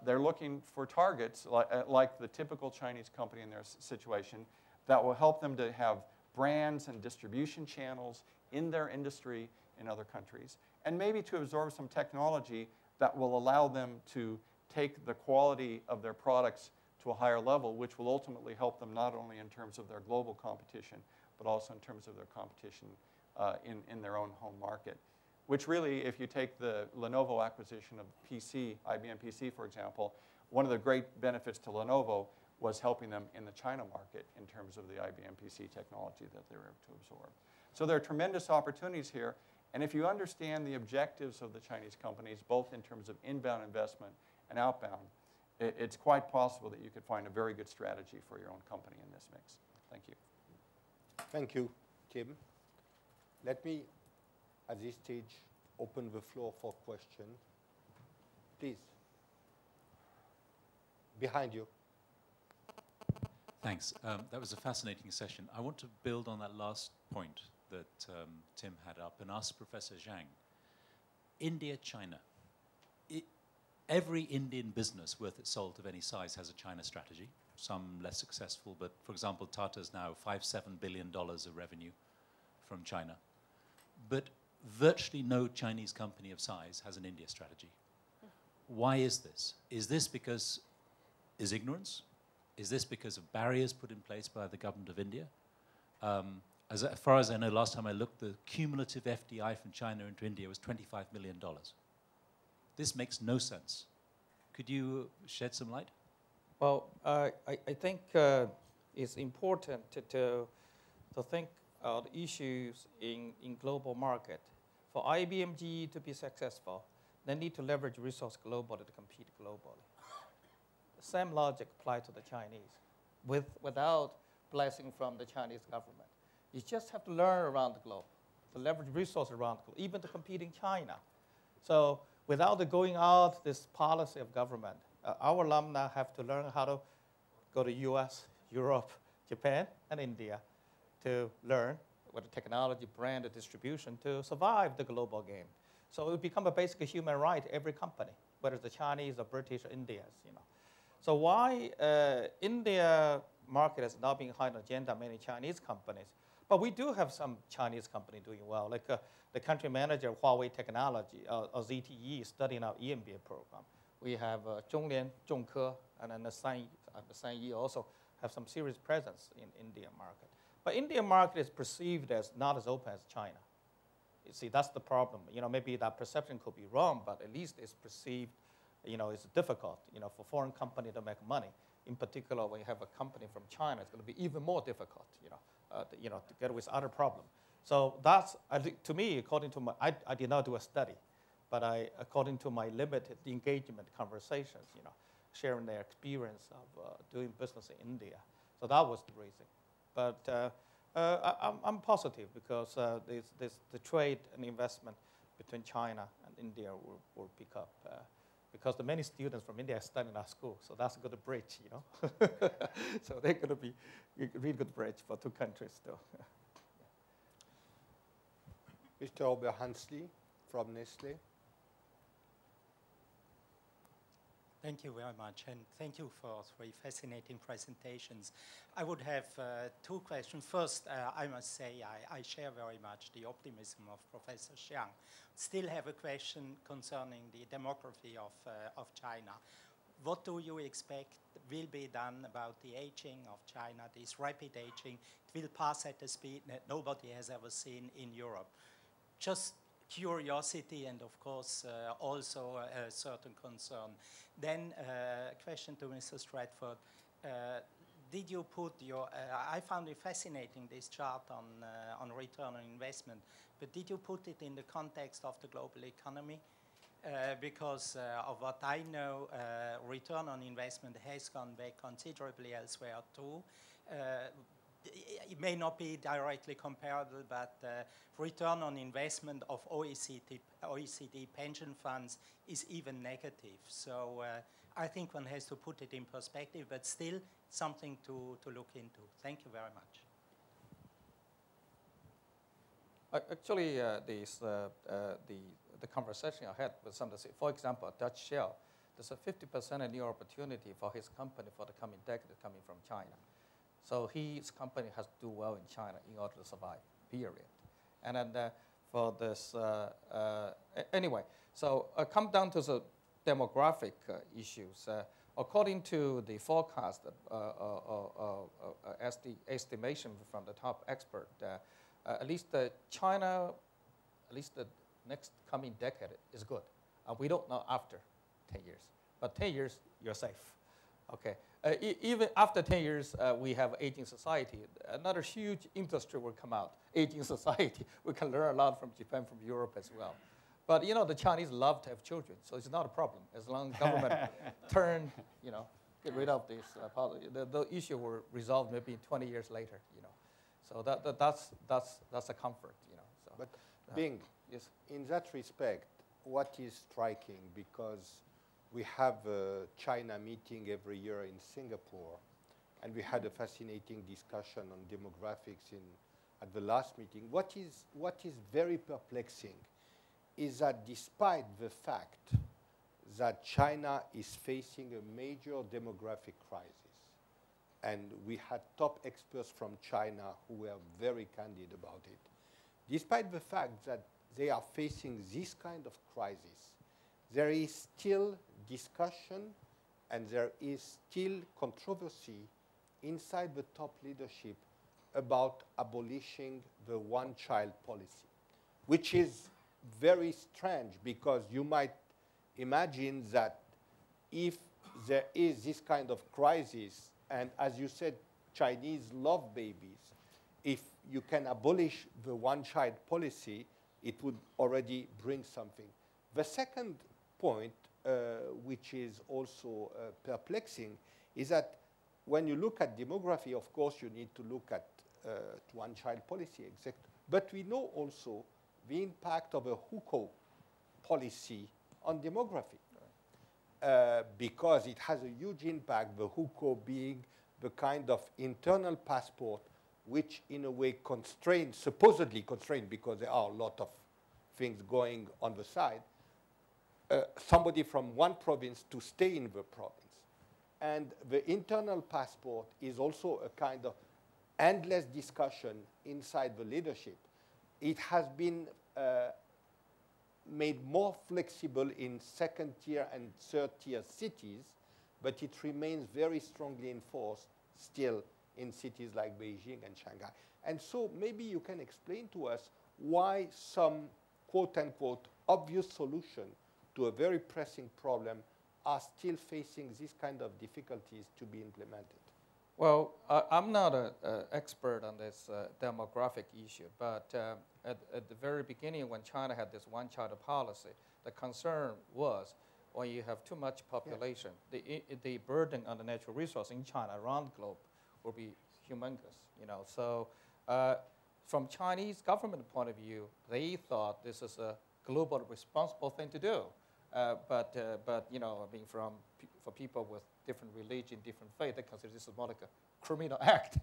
they're looking for targets, like the typical Chinese company in their situation, that will help them to have brands and distribution channels in their industry in other countries, and maybe to absorb some technology that will allow them to take the quality of their products to a higher level, which will ultimately help them not only in terms of their global competition, but also in terms of their competition in their own home market. Which really, if you take the Lenovo acquisition of PC, IBM PC, for example, one of the great benefits to Lenovo was helping them in the China market in terms of the IBM PC technology that they were able to absorb. So there are tremendous opportunities here, and if you understand the objectives of the Chinese companies, both in terms of inbound investment and outbound, it's quite possible that you could find a very good strategy for your own company in this mix. Thank you. Thank you, Tim. Let me, at this stage, open the floor for questions. Please. Behind you. Thanks. That was a fascinating session. I want to build on that last point that Tim had up and ask Professor Zhang. India, China. Every Indian business worth its salt of any size has a China strategy, some less successful, but for example, Tata's now $5–7 billion of revenue from China. But virtually no Chinese company of size has an India strategy. Why is this? Is this because is ignorance? Is this because of barriers put in place by the government of India? As far as I know, last time I looked, the cumulative FDI from China into India was $25 million. This makes no sense. Could you shed some light? Well, I think it's important to think of issues in global market. For IBM GE to be successful, they need to leverage resource globally to compete globally. The same logic applies to the Chinese, without blessing from the Chinese government. You just have to learn around the globe, to leverage resources around the globe, even to compete in China. So without the going out this policy of government, our alumni have to learn how to go to US, Europe, Japan, and India to learn with the technology, brand, and distribution to survive the global game. So it will become a basic human right every company, whether it's the Chinese or British or Indians, you know. So why India market has not been high on the agenda, many Chinese companies, but we do have some Chinese companies doing well, like the country manager of Huawei Technology, or ZTE, studying our EMBA program. We have Zhonglian, Zhongke, and then the Sanyi also have some serious presence in India market. But India market is perceived as not as open as China. You see, that's the problem. You know, maybe that perception could be wrong, but at least it's perceived, you know, it's difficult, you know, for foreign company to make money. In particular, when you have a company from China, it's going to be even more difficult, you know, together with other problems. So that's, I think, to me, according to my, I did not do a study, but according to my limited engagement conversations, you know, sharing their experience of doing business in India. So that was the reason. But I'm positive because the trade and investment between China and India will pick up. Because the many students from India are studying our school, so that's a good bridge, you know. So they're going to be a really good bridge for two countries still. Mr. Oberhansley from Nestle. Thank you very much, and thank you for three fascinating presentations. I would have two questions. First, I must say I share very much the optimism of Professor Xiang. Still have a question concerning the demography of China. What do you expect will be done about the aging of China, this rapid aging? It will pass at a speed that nobody has ever seen in Europe. Just curiosity and, of course, also a certain concern. Then a question to Mr. Stratford. Did you put your, I found it fascinating, this chart on return on investment, but did you put it in the context of the global economy? Because of what I know, return on investment has gone back considerably elsewhere too. It may not be directly comparable, but return on investment of OECD pension funds is even negative. So I think one has to put it in perspective, but still something to look into. Thank you very much. Actually, the conversation I had with somebody, for example, a Dutch Shell, there's a 50% new opportunity for his company for the coming decade coming from China. So his company has to do well in China in order to survive, period. And then for this, anyway, so I come down to the demographic issues. According to the forecast, as the estimation from the top expert, at least China, at least the next coming decade is good. We don't know after 10 years, but 10 years, you're safe. Okay. Even after 10 years, we have aging society. Another huge industry will come out, aging society. We can learn a lot from Japan, from Europe as well. But you know, the Chinese love to have children, so it's not a problem as long as government get rid of this policy. The issue will resolve maybe 20 years later. So that's a comfort. So, but Bing, yes. In that respect, what is striking, because we have a China meeting every year in Singapore, and we had a fascinating discussion on demographics at the last meeting. What is very perplexing is that despite the fact that China is facing a major demographic crisis, and we had top experts from China who were very candid about it, despite the fact that they are facing this kind of crisis, there is still discussion and there is still controversy inside the top leadership about abolishing the one-child policy, which is very strange, because you might imagine that if there is this kind of crisis, and as you said, Chinese love babies, if you can abolish the one-child policy, it would already bring something. The second point, which is also perplexing, is that when you look at demography, of course, you need to look at one-child policy, exactly. But we know also the impact of a hukou policy on demography, because it has a huge impact, the hukou being the kind of internal passport which in a way constrained, supposedly constrained, because there are a lot of things going on the side, somebody from one province to stay in the province. And the internal passport is also a kind of endless discussion inside the leadership. It has been made more flexible in second-tier and third-tier cities, but it remains very strongly enforced still in cities like Beijing and Shanghai. And so maybe you can explain to us why some quote-unquote obvious solution to a very pressing problem are still facing this kind of difficulties to be implemented. Well, I'm not an expert on this demographic issue, but at the very beginning when China had this one-child policy, the concern was when you have too much population, the burden on the natural resource in China around the globe will be humongous. So from Chinese government point of view, they thought this is a global responsible thing to do. But I mean, for people with different religion, different faith, they consider this more like a criminal act,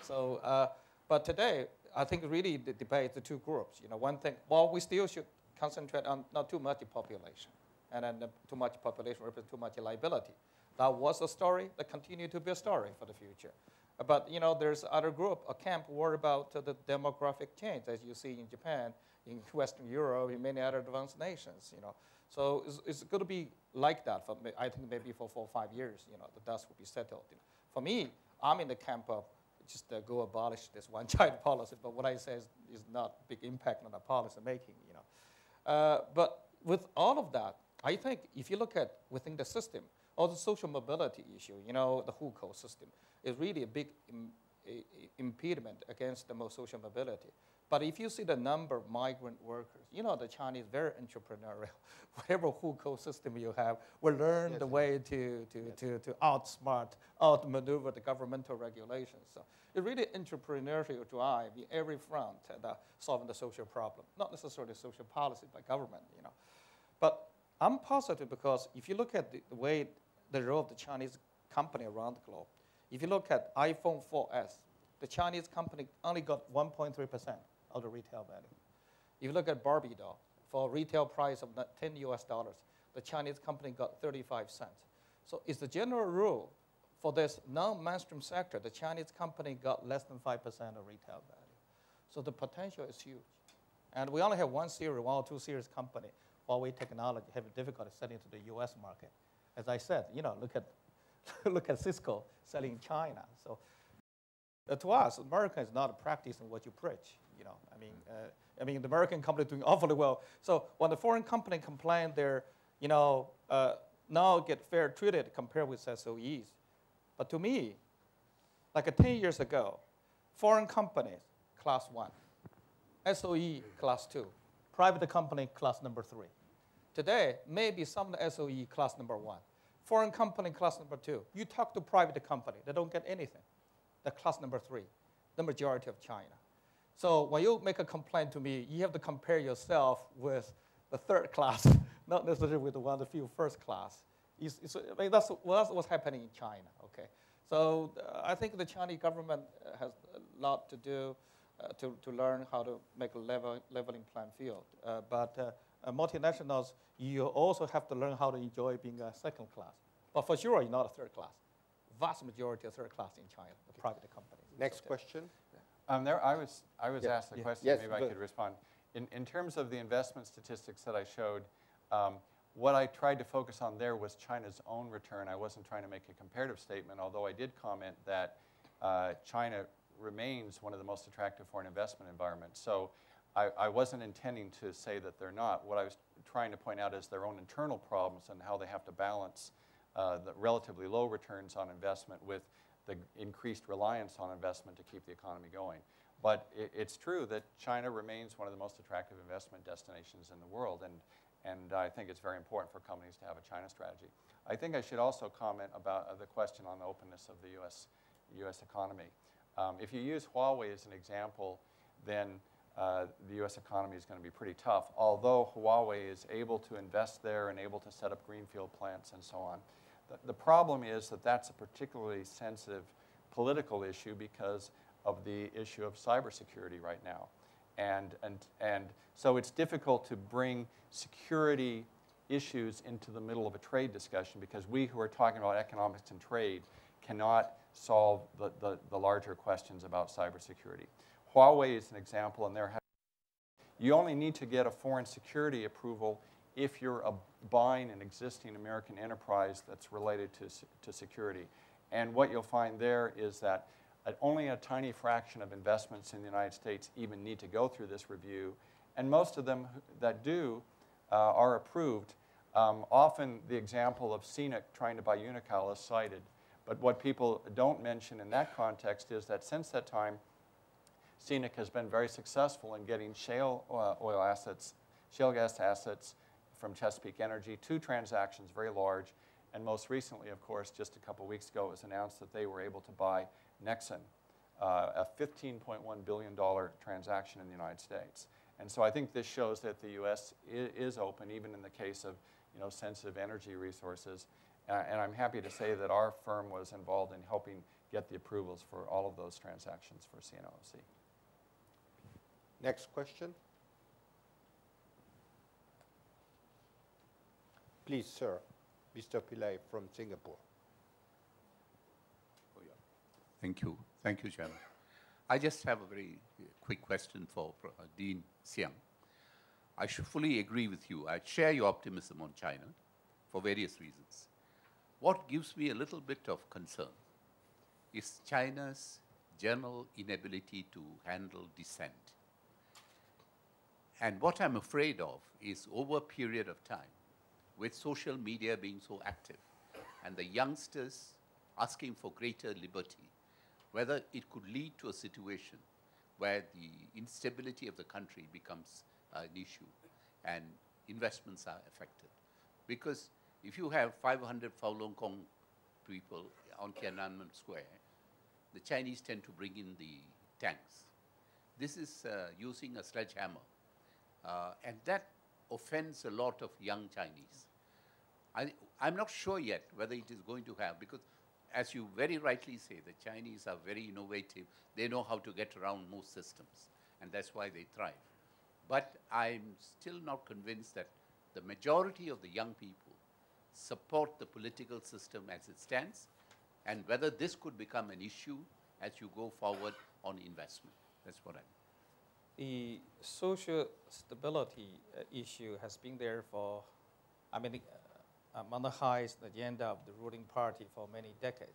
So, but today, I think really the debate, the two groups, one thing, well, we still should concentrate on not too much population. and then too much population represents too much liability. That was a story. That continued to be a story for the future. But there's other group, a camp worried about the demographic change, as you see in Japan, in Western Europe, in many other advanced nations. So it's going to be like that for I think maybe for 4 or 5 years. The dust will be settled. For me, I'm in the camp of just go abolish this one-child policy. But what I say is not big impact on the policy making. But with all of that, I think if you look at within the system, or the social mobility issue, the hukou system is really a big impediment against the most social mobility. But if you see the number of migrant workers, the Chinese very entrepreneurial. Whatever hukou system you have, will learn the way to outsmart, outmaneuver the governmental regulations. So it's really entrepreneurial drive in every front solving the social problem, not necessarily social policy by government. But I'm positive because if you look at the way the role of the Chinese company around the globe, if you look at iPhone 4S, the Chinese company only got 1.3% of the retail value. If you look at Barbie doll, for a retail price of $10 US, the Chinese company got 35 cents. So it's the general rule for this non-mainstream sector, the Chinese company got less than 5% of retail value. So the potential is huge. And we only have one or two series company, Huawei Technology, having difficulty selling to the US market. As I said, look at Cisco selling in China. So to us, America is not practicing what you preach. I mean, the American company doing awfully well. So when the foreign company complain, they're now get fair treated compared with SOEs. But to me, like 10 years ago, foreign companies class 1, SOE class 2, private company class number 3. Today, maybe some SOE class number 1, foreign company class number 2. You talk to private company, they don't get anything. The class number 3, the majority of China. So when you make a complaint to me, you have to compare yourself with the third class, not necessarily with one of the few first class. That's what's happening in China. Okay, so I think the Chinese government has a lot to do to learn how to make a leveling playing field. But multinationals, you also have to learn how to enjoy being a second class. But for sure, you're not a third class. Vast majority of third class in China, the private companies. Next question. I was asked the question, maybe I could respond. In terms of the investment statistics that I showed, what I tried to focus on there was China's own return. I wasn't trying to make a comparative statement, although I did comment that China remains one of the most attractive foreign investment environments. So I wasn't intending to say that they're not. What I was trying to point out is their own internal problems and how they have to balance the relatively low returns on investment with the increased reliance on investment to keep the economy going. But it's true that China remains one of the most attractive investment destinations in the world, and I think it's very important for companies to have a China strategy. I think I should also comment about the question on the openness of the U.S. economy. If you use Huawei as an example, then the U.S. economy is going to be pretty tough, although Huawei is able to invest there and able to set up greenfield plants and so on. The problem is that that's a particularly sensitive political issue because of the issue of cybersecurity right now. And so it's difficult to bring security issues into the middle of a trade discussion because we who are talking about economics and trade cannot solve the larger questions about cybersecurity. Huawei is an example, and you only need to get a foreign security approval if you're buying an existing American enterprise that's related to security. And what you'll find there is that only a tiny fraction of investments in the United States even need to go through this review. And most of them that do are approved. Often the example of CNIC trying to buy Unical is cited. But what people don't mention in that context is that since that time, CNIC has been very successful in getting shale gas assets from Chesapeake Energy, 2 transactions, very large. And most recently, of course, just a couple weeks ago, it was announced that they were able to buy Nexen, a $15.1 billion transaction in the United States. And so I think this shows that the U.S. is open, even in the case of sensitive energy resources. And I'm happy to say that our firm was involved in helping get the approvals for all of those transactions for CNOOC. Next question. Please, sir, Mr. Pillai from Singapore. Oh, yeah. Thank you. Thank you, Chairman. I just have a very quick question for Dean Xiang. I should fully agree with you. I share your optimism on China for various reasons. What gives me a little bit of concern is China's general inability to handle dissent. And what I'm afraid of is over a period of time, with social media being so active and the youngsters asking for greater liberty, whether it could lead to a situation where the instability of the country becomes an issue and investments are affected. Because if you have 500 Falun Gong people on Tiananmen Square, the Chinese tend to bring in the tanks. This is using a sledgehammer. And that offends a lot of young Chinese. I'm not sure yet whether it is going to have, because as you very rightly say, the Chinese are very innovative. They know how to get around most systems, and that's why they thrive. But I'm still not convinced that the majority of the young people support the political system as it stands, and whether this could become an issue as you go forward on investment. That's what I mean. The social stability issue has been there for, on the highest agenda of the ruling party for many decades.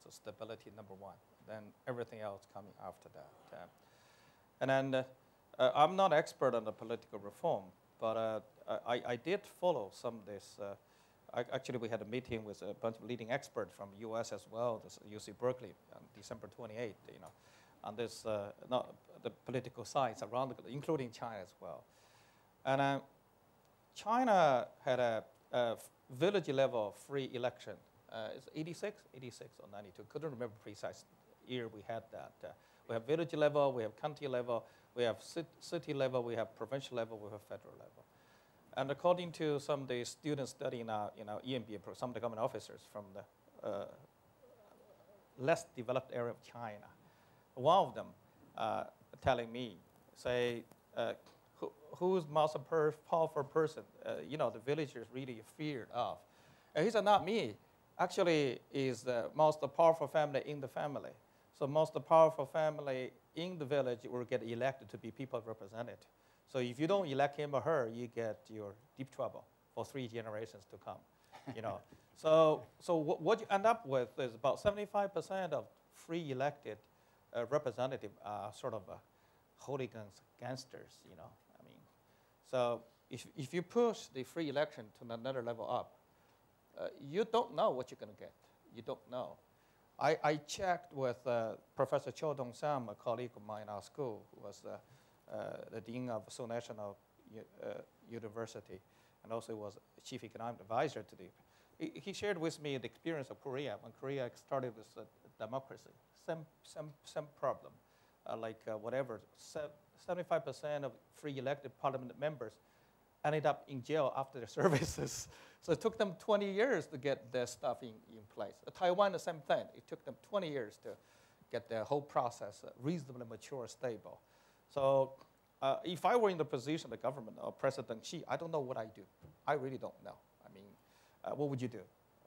So stability number one, then everything else coming after that. And then I'm not expert on the political reform, but I did follow some of this. Actually, we had a meeting with a bunch of leading experts from U.S. as well, this UC Berkeley, on December 28th, on this, the political science around, including China as well. And China had a village level free election. It's 86 or 92, couldn't remember precise year we had that. We have village level, we have county level, we have city level, we have provincial level, we have federal level. And according to some of the students studying EMBA, some of the government officers from the less developed area of China, one of them telling me, say, who's most powerful person, the villagers really feared of. And he said, not me. Actually, is the most powerful family in the family. So most powerful family in the village will get elected to be people represented. So if you don't elect him or her, you get your deep trouble for 3 generations to come. So what you end up with is about 75% of free elected representative are sort of hooligans, gangsters. So if you push the free election to another level up, you don't know what you're going to get. You don't know. I checked with Professor Cho Dong-sam, a colleague of mine in our school, who was the dean of Seoul National University, and also was chief economic advisor to the. He shared with me the experience of Korea when Korea started with democracy. Same problem, whatever. 75% of free elected parliament members ended up in jail after their services. So it took them 20 years to get their stuff in place. Taiwan, the same thing. It took them 20 years to get the whole process reasonably mature, stable. So if I were in the position of the government or President Xi, I don't know what I'd do. I really don't know. What would you do?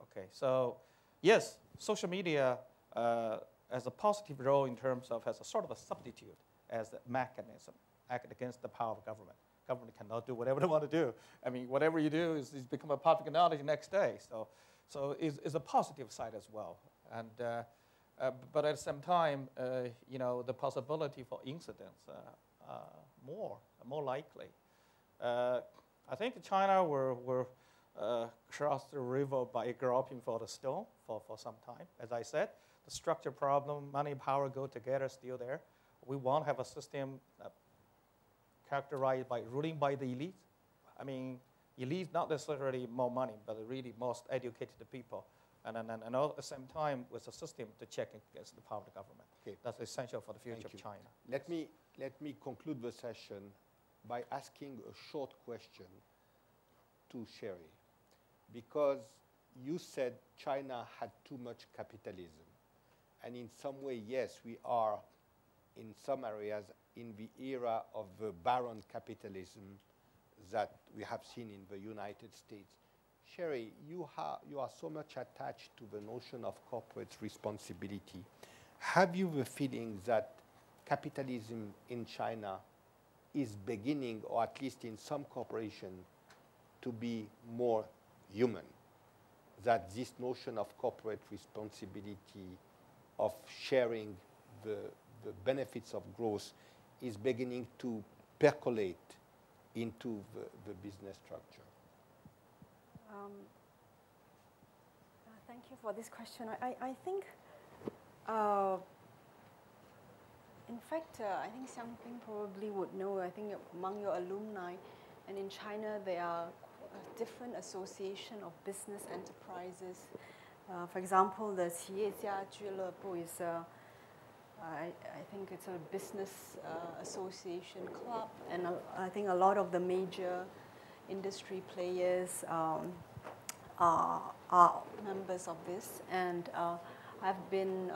Okay, so yes, social media has a positive role in terms of as a sort of a substitute as a mechanism act against the power of government. Government cannot do whatever they want to do. Whatever you do is become a public knowledge the next day. So it's a positive side as well. And but at the same time, the possibility for incidents more likely. I think China will cross the river by groping for the stone for some time. As I said, the structure problem, money, power go together, still there. We won't have a system characterized by ruling by the elite. Elite not necessarily more money, but really most educated people. And at the same time, with a system to check against the power of the government. Okay. That's essential for the future of China. Let me conclude the session by asking a short question to Cherie. Because you said China had too much capitalism. And in some way, yes, we are, in some areas, in the era of the barren capitalism that we have seen in the United States. Cherie, you are so much attached to the notion of corporate responsibility. Have you the feeling that capitalism in China is beginning, or at least in some corporation, to be more human? That this notion of corporate responsibility, of sharing the benefits of growth, is beginning to percolate into the business structure? Thank you for this question. I think, in fact, I think Xiangping probably would know. I think among your alumni, and in China, there are a different association of business enterprises. For example, the 企业家俱乐部 is I think it's a business association club, and I think a lot of the major industry players are members of this, and I've been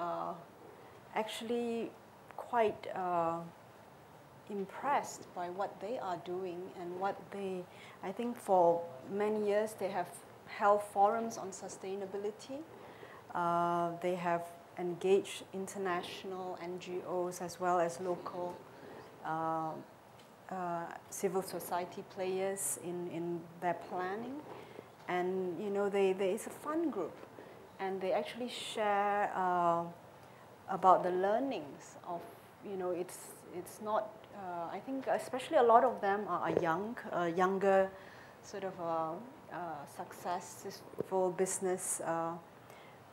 actually quite impressed by what they are doing and what they, I think for many years they have held forums on sustainability. They have engaged international NGOs as well as local civil society players in their planning. And you know, there is a fun group, and they actually share about the learnings of, you know, it's not, I think especially a lot of them are younger sort of successful business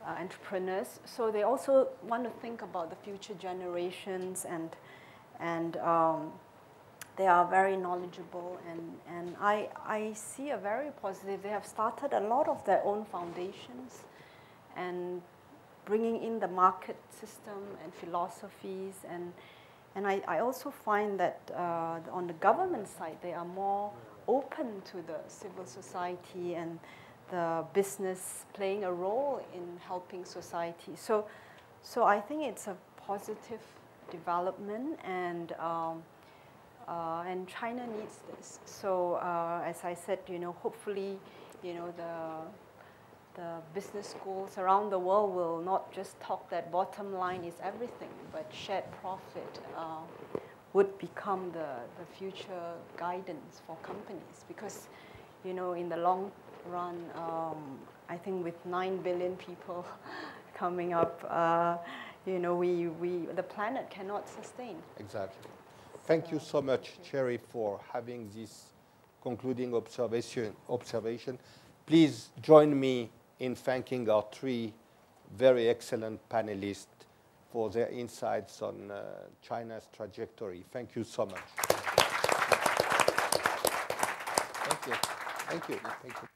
entrepreneurs. So they also want to think about the future generations, and they are very knowledgeable, and I see a very positive. They have started a lot of their own foundations and bringing in the market system and philosophies, and I also find that on the government side they are more open to the civil society and the business playing a role in helping society. So I think it's a positive development, and China needs this. So as I said, you know, hopefully, you know, the business schools around the world will not just talk that bottom line is everything, but shared profit would become the future guidance for companies, because, you know, in the long run, I think with 9 billion people coming up, you know, the planet cannot sustain. Exactly. Thank you so much, Cherie, for having this concluding observation. Please join me in thanking our 3 very excellent panelists for their insights on China's trajectory. Thank you so much. Thank you. Thank you. Thank you.